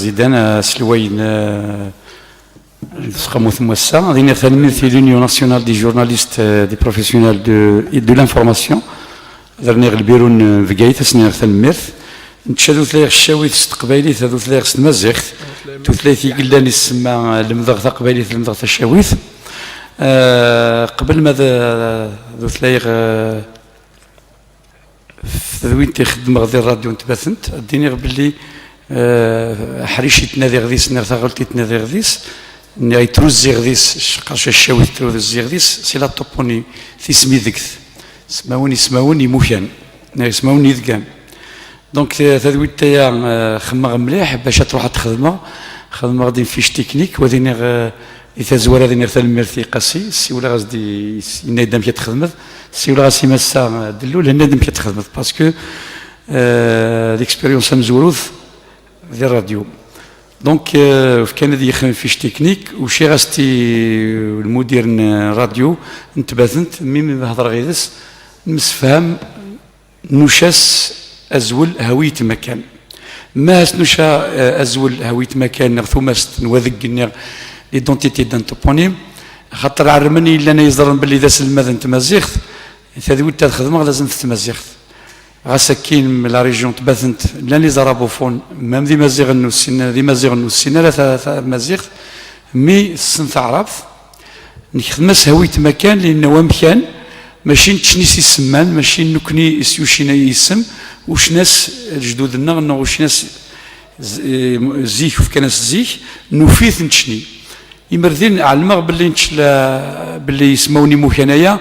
président Slouaïn Sramouth Moussa, l'Union nationale des journalistes des professionnels de l'information, dernier le bureau Vgaït, c'est Mirth. نتشادو ثلاث الشاويت استقبالي ثلاث ثلاث سنمزيخ ثلاثي قلنا نسمع المضغط قبالي المضغط الشاويت قبل ماذا ذو ثلاث ذوين تخدم غادي الراديو نتبثنت الدنيا باللي حريشي تنادي غديس نير ثغلتي تنادي غديس ني تروزي غديس شقاش الشاويت تروزي غديس سي لا طوبوني في سمي ذكث سماوني موشان سماوني ذكان دونك تذويت تايا خمغ مليح باش تروح تخدمها خدمه غادي فيش تكنيك وذيني إذا زوار هذه نرثال المرثي قاسي سي ولا غادي ينادم كي تخدمت سي ولا غاسي مسا دلول نادم كي تخدمت باسكو ليكسبيريونس مزوروث ديال الراديو دونك كان هذه يخدم فيش تكنيك وشي غاستي المدير راديو نتباثنت ميم هضر غيدس مسفهم نوشاس أزول هوية مكان ما سنوشا أزول هوية مكان ثم نوذق ليدونتيتي دان توبونيم خاطر عرمني الا انا يزرن باللي داس الماذن تمازيغت تذوي تاع الخدمه لازم في تمازيغت غاسكين من لا ريجيون تباثنت لا لي زرابوفون ميم دي مازيغ النوسين دي مازيغ النوسين لا مازيغ مي السن تعرف نخدمس هوية مكان لانه مكان ماشي تشنيسي السمان ماشي نكني سيوشينا يسم وش ناس جدودنا وش ناس زيك وف كناس زيك نوفيث نتشني يمرذين علمغ باللي نتشلا باللي يسموني موكانايا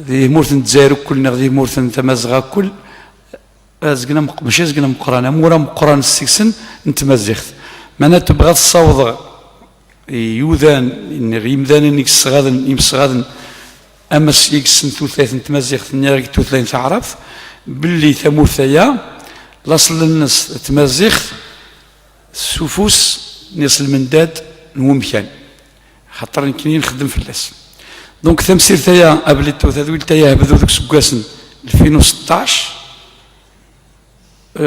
ذي مورثن تزاير كلنا ذي مورثن تمازغا كل ازقنا ماشي ازقنا مقرانا مورا مقران السكسن نتمازغت معناتها تبغى تصاوض يوذان يمذان يمصغادن يمصغادن اما يكسن ثلاث نتمازغت نيرك ثلاث تعرف باللي ثموثيا لاصل الناس تمازغت سفوس نيصل المنداد ومكان خاطر يمكن نخدم في اللاس دونك تمثيل تايا قبل التوثاذويل تايا هبذو ذوك سكواسن 2016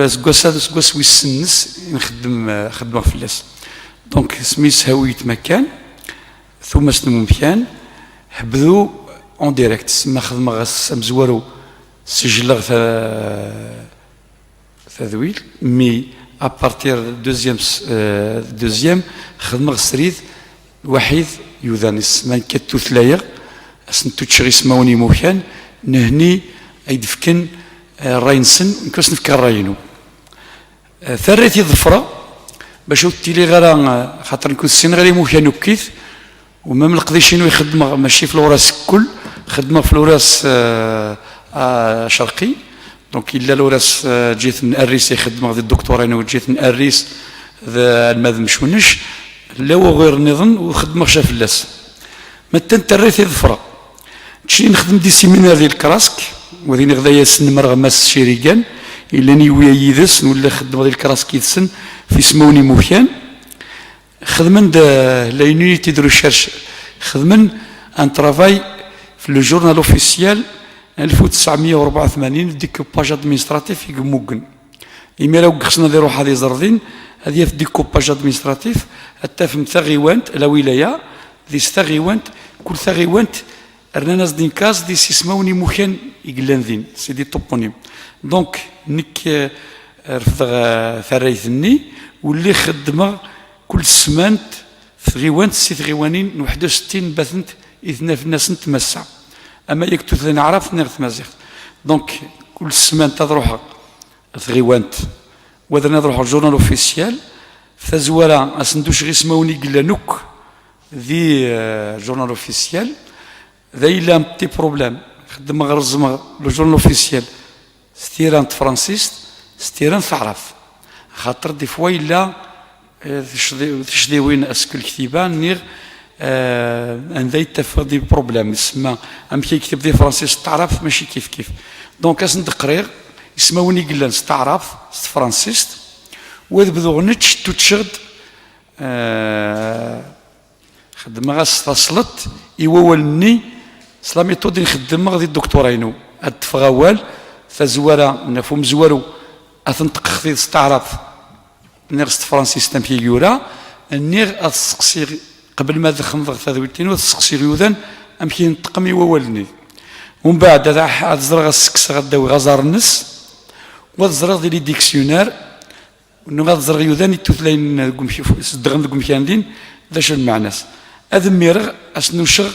سكواس هذا سكواس ويسنس نخدم خدمه في اللاس دونك سميس هوية مكان ثم سنم مكان هبذو اون ديريكت سما خدمه غاس مزوارو سجل ثاذويل مي à partir du deuxième خدمة غسريد وحيد يوذانيس ما نكتو ثلايا أسنتو تشغي سماوني موكان نهني أيدفكن راينسن نكوس نفكر راينو ثريتي ظفرة باش تيلي غير خاطر نكون السن غير موكان وكيث وما ملقديشينو يخدم ماشي في الوراس كل خدمة في الوراس شرقي دونك الا لوراس جيت نأريس يخدم غادي الدكتور انا وجيت نأريس ذا الماذ مشونش لا غير نظن وخدمه خشا فلاس ما تنتريت ظفره تشي نخدم دي سيمينار ديال الكراسك وذين غدايا سن مرغ ماس شيريكان الا نيويا يدس ولا خدمه ديال الكراسك يدسن في سموني موكان خدمن لا يونيتي دو ريشيرش خدمن ان ترافاي في لو جورنال اوفيسيال 1984 ديكوباج ادمينستراتيف يقموقن إما لو خصنا نديرو هذه زردين هذه في ديكوباج ادمينستراتيف حتى فهم ثغيوانت لا ولايه ذي ثغيوانت كل ثغيوانت رناس دين كاز دي سيسموني مكان يقلان ذين سي دي توبونيم دونك نك رفض ثريثني واللي خدمه كل سمانت ثغيوانت سي ثغيوانين 61 باثنت اثنا في الناس نتمسع اما يكتب ثاني عرف نغث مازيغ دونك كل سمان تروح ثغيوانت وذا نروح الجورنال اوفيسيال فزوالا اسندوش غي سماوني قلا نوك ذي جورنال اوفيسيال ذا الا بتي بروبليم خدم غرزم لو جورنال اوفيسيال ستيران فرانسيس ستيران تعرف خاطر دي فوا الا تشدي وين اسكو الكتيبان نير عندها يتفق دي بروبليم يسمى ام كيكتب دي فرانسيس تعرف ماشي كيف دونك اسن تقرير يسموني قلان ستعرف فرانسيس وذبذو نتش تتشغد خدمة غاس تصلت يوولني سلا ميثود نخدم غادي الدكتورينو هاد تفغاوال فزوارا نفهم زوارو اثنطق خذي ستعرف نيرست فرانسيس تامبيغورا نير أتسقسي قبل ما دخل ثاذويتين وتسقسي يوذان أمكي نتقمي ووالني ومن بعد هذا زرغ السكس غداوي غزار النس وزرغ ديال ديكسيونير انه غزرغ يوذان التوثلين صدغن كومكان دين ذاش المعنى هذا ميرغ اشنو شغ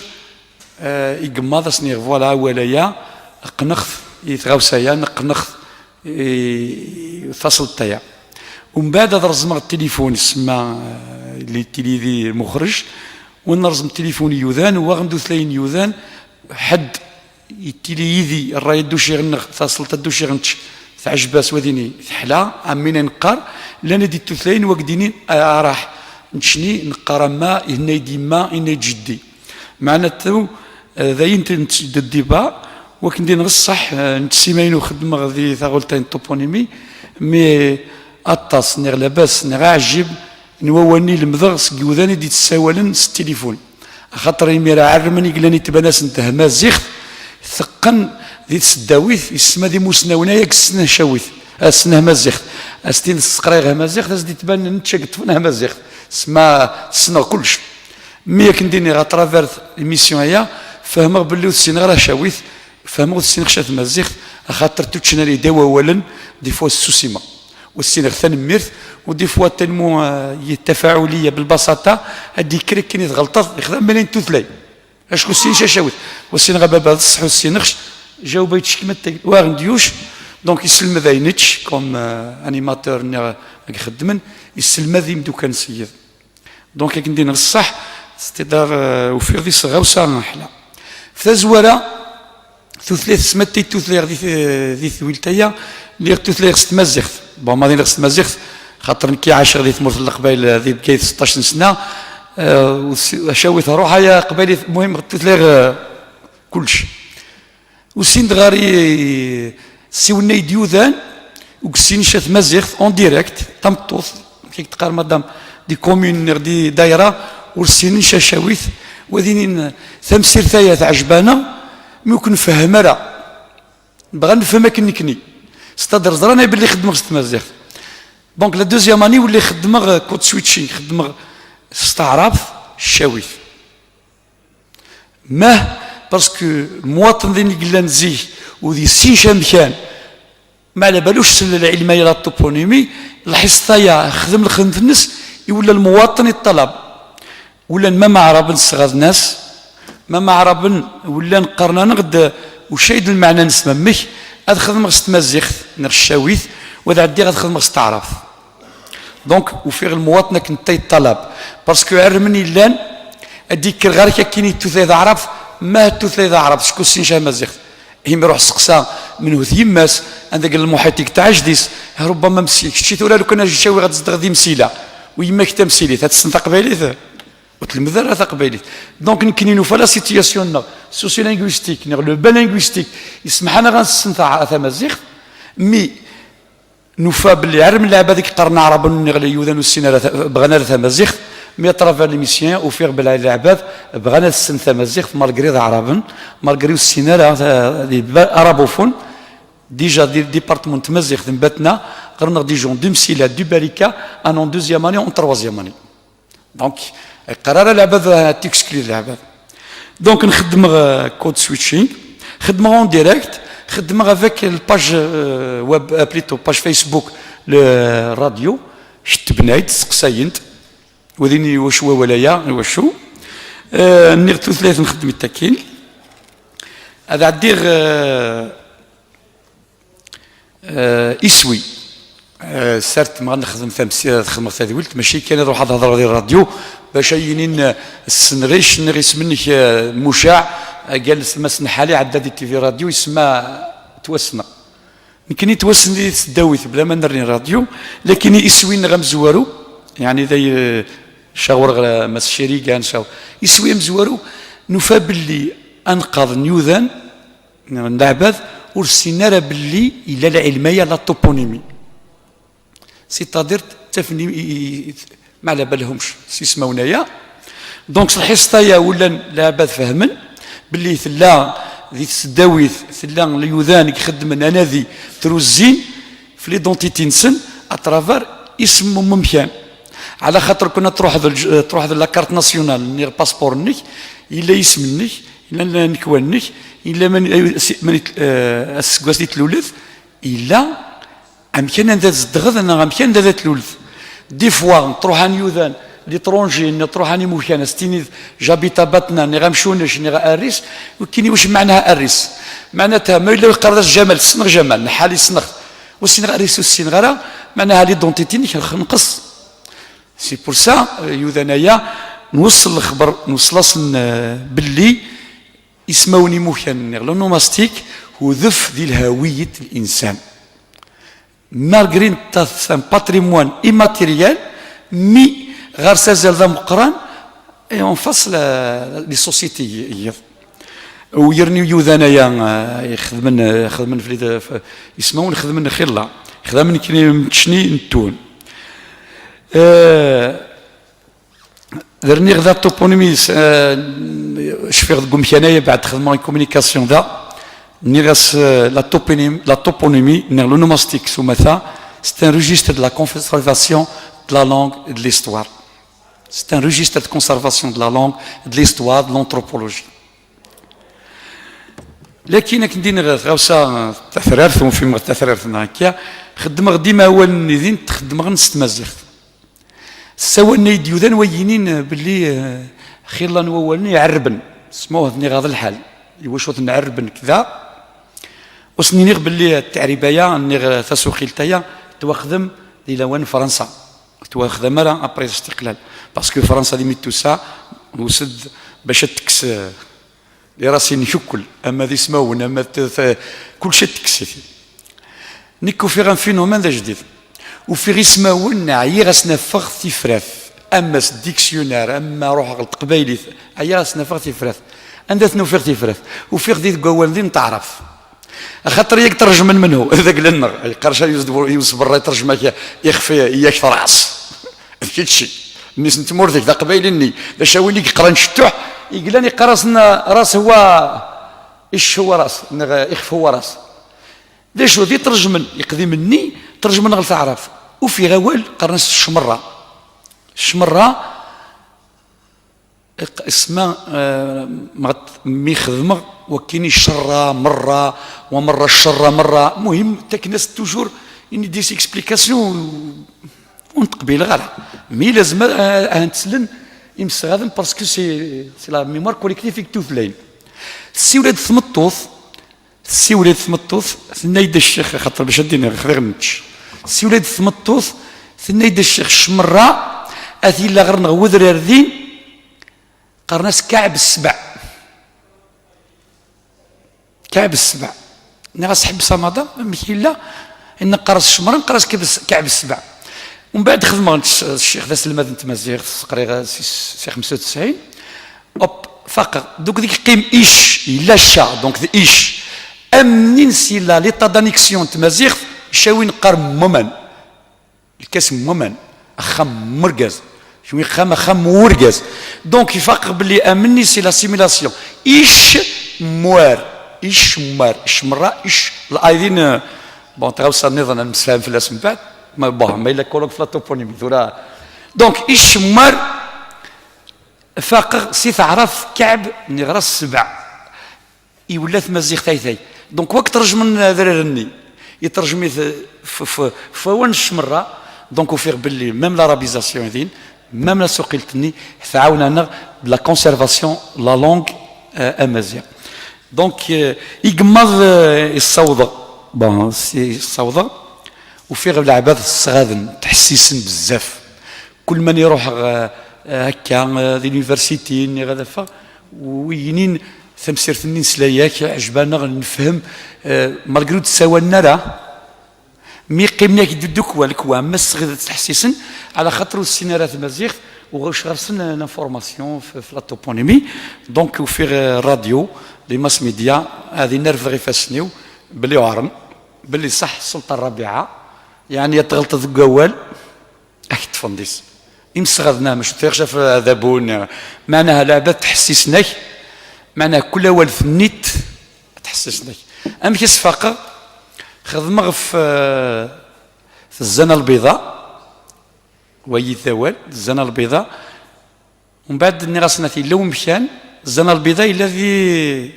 يقماض اسنيغ فوالا ولايا قنخ يتغاوسايا نقنخ تصل تايا ومن بعد هذا رزم التليفون يسمى اللي تيلي المخرج ونرزم التليفون يوذان وغندو ثلاين يوذان حد يتيلي يذي الراي دوشي غنغ تصل تدوشي غنتش عجباس وديني حلا عمين نقار لان دي التثلين وقديني راح نشني نقار ما هنا ديما هنا جدي معناته ذاين تنتشد الديبا وكندي نصح نتسيمين وخدمه غادي ثاغولتين توبونيمي مي اطاس نير لاباس نير عجب نواني المذغ سكيوذاني دي تساولن التليفون خاطر يمير عرمني قلاني تباناس انتهى مازيخ ثقن ذي تسداويث يسمى ذي موسناونا ياك السنه شاويث السنه مازيخ استين السقرايغ مازيخ تزدي تبان نتشقت فيها مازيخ سما السنه كلش مي كنديني غا ترافير الميسيون هيا فهموا باللي السنه راه شاويث فهموا السنه خشات مازيخ خاطر توتشنا لي دوا اولا دي فوا السوسيما والسنه ثاني ميرث ودي فوا تنمو التفاعليه بالبساطه هادي كريك كني تغلطات يخدم منين توثلاي اشكو السين شاويث والسين غابا الصح والسينخش جاو بيتش كما واغن ديوش دونك يسلم ذا ينتش كوم انيماتور يخدمن يسلم ذي مدو كان سيد دونك كندي نصح استدار وفي ذي صغاوسا حلا ثزوره ثلاث سمتي توثليغ ذي ثويلتايا اللي توثليغ ستمازيخ بون ما ست مازيخ خاطر كي عاشر ذي ثمرت القبائل ذي بكايت 16 سنه شاويت روحها قبائل المهم توثليغ كلش وسين دغاري سيونا يديوذان وكسين شات مازيغ اون ديريكت تمطوط كيك تقار مدام دي كومون دي دايره ورسين شاشاويث وذين ثمسير ثايا عجبانا ممكن نفهم راه بغا نفهم كني ستادر زرانا باللي خدمه ست مازيغ دونك لا دوزيام اني ولي خدمه كود سويتشي خدمه استعراف الشاويث ماه باسكو المواطن ذي قلان زيه وذي سين شامكان ما على بالوش العلميه لا التوبونيمي الحصايا خدم الخدمه الناس يولى المواطن الطلب ولا ما معرب صغار الناس ما معرب ولا نقرنا نغد وشايد المعنى نسمى مك هاد خدمه خص تمازيخ نر الشاويث وهذا عندي غاد خدمه خص تعرف دونك وفي المواطن كنت الطلب باسكو عرمني لان اديك غير كايني توثيذ عرف ما توثيذ عرف شكون سين مازيخ هيم يروح سقسا منه ثيماس عندك المحيط تاع جديس ربما مسيك شتي ولا لو كان جاوي غتصدق ذي مسيله ويما كتا مسيليت هاد السنه قبيليت وتلمذ راه قبيليت دونك نكنينو فلا سيتياسيون سوسيو لينغويستيك نيغ لو با لينغويستيك يسمح لنا غنستنفع ثا مازيخ مي نوفا باللي عرم اللعبه ذيك قرن عرب نيغ يوذان السنه بغينا ثا مازيخ مي طرافير ليميسيون وفيغ بلا العباد بغانا السن ثمازيغ مالغري ذا عربن مالغري السينارا عربوفون ديجا ديبارتمون تمازيغ ثمباتنا غرنا دي جون دو مسيلا دو باريكا ان اون دوزيام اني اون تروازيام اني دونك قرار العباد تيكسكلي العباد دونك نخدم كود سويتشينغ خدمه اون ديريكت خدمه افيك الباج ويب بليتو باج فيسبوك الراديو شت بنايت سقساينت وذيني وشوا ولايا وشو نيغتو ثلاث نخدم التاكين هذا عدير يسوي سرت ما نخدم ثمسيه خدمه ثاني ولت ماشي كان نروح نهضر غير الراديو باش ينين السنريش نغيس منك مشاع جالس مثلا حالي عداد تي في راديو يسمى توسنا يمكن يتوسن لي تداويت بلا ما نرني راديو لكن يسوي غمزوارو يعني ذي شاور مسشيري كان شاو يسوي مزوارو نوفا باللي انقذ نيوذان العباد ورسينا راه باللي الا العلميه لا توبونيمي سيتادير تفني ما على بالهمش سيسمونايا دونك الحصتايا ولا العباد فهمن باللي ثلا ذي تسداويث ثلا اليوذان يخدم انا ذي تروزين في ليدونتيتي نسن اترافير اسم ممكن على خاطر كنا تروح لاكارت ناسيونال نير باسبور نيك الا اسم نيك الا نكوان نيك الا من اسكواس دي تلولث الا امكن ان تزدغذ انا امكن ان تلولث دي فوا تروح نيوذان ليترونجي تروح اني مكان ستيني جابيتا باتنا ني غمشونش ني اريس وكيني واش معناها اريس معناتها ما الا قرداش جمال سنغ جمال نحالي سنغ والسنغ اريس والسنغرا معناها ليدونتيتي نقص سي بور سا يوذانايا نوصل الخبر نوصل باللي يسموني مكان لو نوماستيك هو ذف ديال هويه الانسان مالغرين ان باتريموان ايماتيريال مي غير سازال ذا مقران اون فاس لي سوسيتي ويرني يوذانايا يخدمن في يسمون يخدمن خلا خدمن كي تشني نتون درني غدا توبونيمي شفيغ تقوم حنايا بعد خدمه كومونيكاسيون ذا نيغاس لا توبونيمي نير لو نوماستيك سوماثا سي ان ريجستر دو لا كونسيرفاسيون دو لا لانغ et de l'histoire. C'est un registre de conservation de la langue, de l'histoire, de l'anthropologie. لكن كندير غاوسا تثرارث وفي تثرارثنا هكا خدم ديما اول نيدين تخدم غير نستمازيغ سوا نيد يوذان وينين باللي خيلا نوولني يعربن سموه ذني غاض الحال واش نعربن كذا وسنينيغ باللي التعريبايا نيغ تسوقيلتايا تواخدم لوان فرنسا تواخدم مرة ابري الاستقلال باسكو فرنسا ديميت تو سا وسد باش تكس لي راسي نشكل اما ذي سماون اما كل شيء تكسي نيكو في غان فينومين ذا جديد وفي غي سماون عيا غاسنا فغ تفراث اما ديكسيونير اما روح القبايلي عيا غاسنا فغ تفراث عندها ثنو تفراث وفي غدي قوال ذي تعرف خاطر ياك ترجم منه ذاك لنا قرشا يوسف برا يترجم يخفي ياك راس هادشي الناس نتمر ذاك قبايلني باش وين يقرا نشتوح يقلاني قرصنا راس هو ايش هو راس يخف هو راس ليش ودي ترجم يقضي مني ترجم غير تعرف وفي غوال قرنس الشمره اسمها مي خدمه وكاين الشر مره ومره الشر مره مهم تاك الناس توجور اني دي اكسبليكاسيون ونتقبل غير مي لازم نتسلن يمس غادم باسكو سي لا ميموار كوليكتيف توثلاين سي ولاد ثمطوث ثنايد الشيخ خاطر باش ندير خير نتش سي ولاد ثمطوث ثنايد الشيخ الشمره اثي لا غير نغوذ راردين قرناس كعب السبع نغاس حب صمدا مكيلا ان قرص الشمره نقرص كعب السبع ومن بعد خدمه الشيخ ذا سلمى تمازيغ تقريبا سي 95 اوب فقط دوك ديك قيم ايش الا شا دونك ايش امنين سي لا ليطا دانيكسيون تمازيغ شاوين قرم مومن الكاس مومن خم مرقز شوي خم ورقز دونك يفرق باللي امني سي لا سيميلاسيون ايش مرة ايش الايدين بون تغوصل نظن نسفهم في الاسم بعد ما الا كولوك في لاتوبونيمي ذولا دونك ايش فاقر سي تعرف كعب من غرا السبع يولات مزيغ تايتاي دونك وقت ترجم من ذرارني يترجمي في وين الشمره دونك وفير باللي ميم لارابيزاسيون هذين ميم لا سوقيلتني تعاوننا لا كونسيرفاسيون لا لونغ امازيغ دونك يقمض الصوضه بون سي الصوضه وفيغ العباد الصغادن تحسيسن بزاف كل من يروح هكا ليونيفرسيتي غادا فا وينين ثمسيرت الناس لاياك عجبانا نفهم مالغرو تساوالنا لا مي قيمنا كيدوك والكوا ما الصغير تحسيسن على خاطر السينارات مزيغ وغاش غرسن لانفورماسيون في لا توبونيمي دونك وفيغ راديو لي ماس ميديا هذه نرف غير فاسنيو بلي عارن بلي صح السلطه الرابعه يعني تغلط القوال اكيد تفنديس يمسغدنا مش تيرجع في ذابون معناها لعبه تحسسناك معناها كل اول في النيت تحسسناك ام كيس فاقه خدمه في الزنه البيضاء وي ثوال الزنا البيضاء ومن بعد نغسنا في لو مشان الزنا البيضاء الذي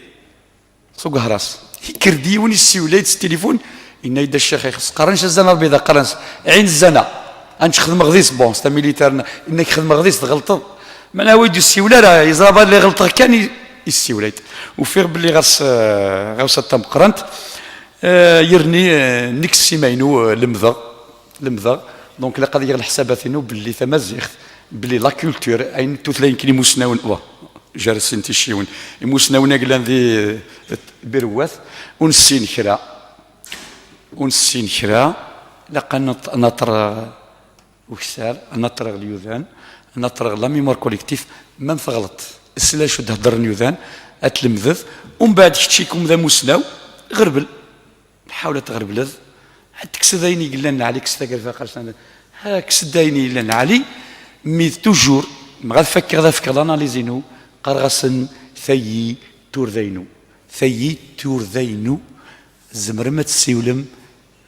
سوق هراس كردي وني السيولات التليفون إن يد الشيخ يخص قرنش الزنا البيضاء قرنش عين الزنا أنت خدم غديس بون ستا ميليتارنا إنك خدم غديس تغلط معناها ويدو السيولة راه يزرب اللي غلطه كان السيولات وفيغ باللي غاس تم قرنت يرني نكس سيماينو لمذا دونك لا قضيه الحسابات انه باللي تمزيخ باللي لا كولتور اين توثلاين كلي مسناون جالس انت شيون مسناون قلان ذي برواث ونسين خرا لقى نطر وكسار نطر اليوذان نطر لا ميمور كوليكتيف ما تغلط السلاش تهدر نيوذان اتلمذذ ومن بعد كتشيكم ذا مسناو غربل حاول تغربل تكسدايني قلنا عليك كسدا قال كسدايني قلنا علي مي توجور ما غنفكر ذا فكر اناليزينو قرغسن ثي تورذينو زمرمة السيولم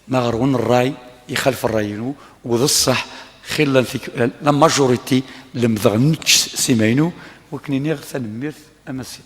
ما غرون الراي يخالف الراينو وذا الصح خلا لا ماجوريتي لم ضغنتش سيماينو وكنيني غثا نميرت اما السيد